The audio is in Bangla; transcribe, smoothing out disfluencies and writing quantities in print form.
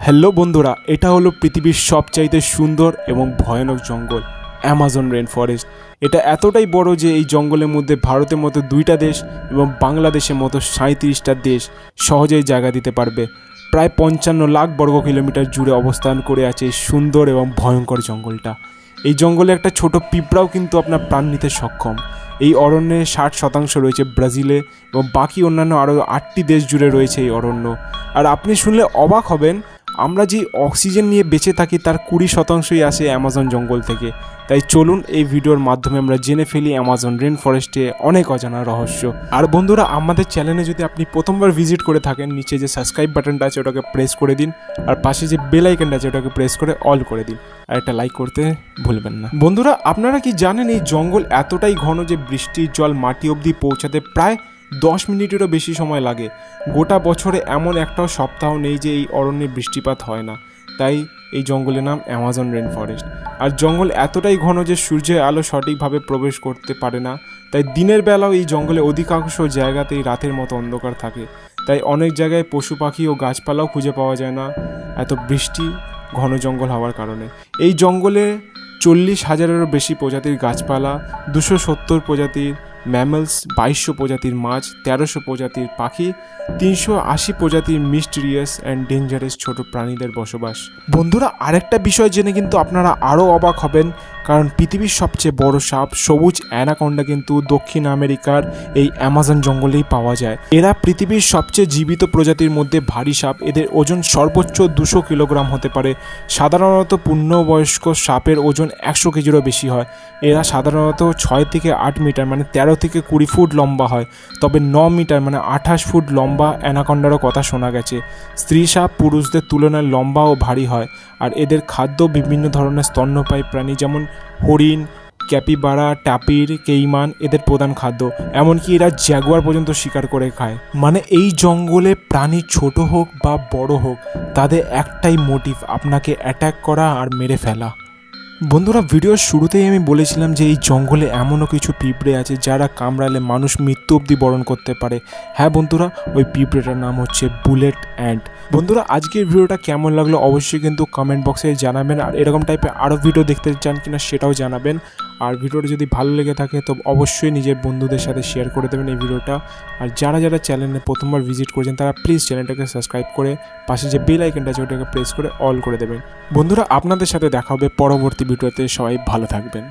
হ্যালো বন্ধুরা, এটা হলো পৃথিবীর সবচাইতে সুন্দর এবং ভয়ানক জঙ্গল অ্যামাজন রেন ফরেস্ট। এটা এতটাই বড় যে এই জঙ্গলের মধ্যে ভারতের মতো 2টা দেশ এবং বাংলাদেশের মতো 37টা দেশ সহজেই জায়গা দিতে পারবে। প্রায় 55 লাখ বর্গ কিলোমিটার জুড়ে অবস্থান করে আছে এই সুন্দর এবং ভয়ঙ্কর জঙ্গলটা। এই জঙ্গলে একটা ছোট পিঁপড়াও কিন্তু আপনার প্রাণ নিতে সক্ষম। এই অরণ্যের 60% রয়েছে ব্রাজিলে এবং বাকি অন্যান্য আরও 8টি দেশ জুড়ে রয়েছে এই অরণ্য। আর আপনি শুনলে অবাক হবেন, আমরা যে অক্সিজেন নিয়ে বেঁচে থাকি তার 20%ই আসে অ্যামাজন জঙ্গল থেকে। তাই চলুন এই ভিডিওর মাধ্যমে আমরা জেনে ফেলি অ্যামাজন রেন ফরেস্টে অনেক অজানা রহস্য। আর বন্ধুরা, আমাদের চ্যানেলে যদি আপনি প্রথমবার ভিজিট করে থাকেন, নিচে যে সাবস্ক্রাইব বাটনটা আছে ওটাকে প্রেস করে দিন, আর পাশে যে বেল আইকনটা আছে ওটাকে প্রেস করে অল করে দিন, আর একটা লাইক করতে ভুলবেন না। বন্ধুরা, আপনারা কি জানেন এই জঙ্গল এতটাই ঘন যে বৃষ্টির জল মাটি অবধি পৌঁছাতে প্রায় 10 মিনিটেরও বেশি সময় লাগে। গোটা বছরে এমন একটাও সপ্তাহ নেই যে এই অরণ্যে বৃষ্টিপাত হয় না। তাই এই জঙ্গলের নাম অ্যামাজন রেন ফরেস্ট। আর জঙ্গল এতটাই ঘন যে সূর্যের আলো সঠিকভাবে প্রবেশ করতে পারে না। তাই দিনের বেলাও এই জঙ্গলে অধিকাংশ জায়গাতেই রাতের মতো অন্ধকার থাকে। তাই অনেক জায়গায় পশু পাখি ও গাছপালাও খুঁজে পাওয়া যায় না, এত বৃষ্টি ঘন জঙ্গল হওয়ার কারণে। এই জঙ্গলে 40,000-এরও বেশি প্রজাতির গাছপালা, 270 প্রজাতির ম্যামলস, 2200 প্রজাতির মাছ, 1300 প্রজাতির পাখি, 380 প্রজাতির মিস্টিরিয়াস অ্যান্ড ডেঞ্জারাস ছোট প্রাণীদের বসবাস। বন্ধুরা, আরেকটা বিষয় জেনে কিন্তু আপনারা আরও অবাক হবেন, কারণ পৃথিবীর সবচেয়ে বড় সাপ সবুজ অ্যানাকোন্ডা কিন্তু দক্ষিণ আমেরিকার এই অ্যামাজন জঙ্গলেই পাওয়া যায়। এরা পৃথিবীর সবচেয়ে জীবিত প্রজাতির মধ্যে ভারী সাপ। এদের ওজন সর্বোচ্চ 200 কিলোগ্রাম হতে পারে। সাধারণত পূর্ণবয়স্ক সাপের ওজন 100 কেজিরও বেশি হয়। এরা সাধারণত 6 থেকে 8 মিটার মানে 13 থেকে 20 ফুট লম্বা হয়। তবে 9 মিটার মানে 28 ফুট লম্বা অ্যানাকোন্ডারও কথা শোনা গেছে। স্ত্রী সাপ পুরুষদের তুলনায় লম্বা ও ভারী হয়। আর এদের খাদ্য বিভিন্ন ধরনের স্তন্যপায়ী প্রাণী, যেমন হরিণ, ক্যাপিবারা, টাপির, কেইমান এদের প্রধান খাদ্য। এমনকি এরা জ্যাগুয়ার পর্যন্ত শিকার করে খায়। মানে এই জঙ্গলে প্রাণী ছোট হোক বা বড় হোক, তাদের একটাই মোটিভ, আপনাকে অ্যাটাক করা আর মেরে ফেলা। বন্ধুরা, ভিডিওর শুরুতেই আমি বলেছিলাম যে এই জঙ্গলে এমনও কিছু পিঁপড়ে আছে যারা কামড়ালে মানুষ মৃত্যু অবধি বরণ করতে পারে। হ্যাঁ বন্ধুরা, ওই পিঁপড়েটার নাম হচ্ছে বুলেট অ্যান্ট। বন্ধুরা, আজকের ভিডিওটা কেমন লাগলো অবশ্যই কিন্তু কমেন্ট বক্সে জানাবেন। আর এরকম টাইপের আরও ভিডিও দেখতে চান কিনা সেটাও জানাবেন। আর ভিডিওটা যদি ভালো লেগে থাকে তো অবশ্যই নিজের বন্ধুদের সাথে শেয়ার করে দেবেন এই ভিডিওটা। আর যারা যারা চ্যানেলে প্রথমবার ভিজিট করেছেন তারা প্লিজ চ্যানেলটাকে সাবস্ক্রাইব করে পাশে যে বেল আইকনটা আছে ওটাকে প্রেস করে অল করে দেবেন। বন্ধুরা, আপনাদের সাথে দেখা হবে পরবর্তী ভিডিওতে। সবাই ভালো থাকবেন।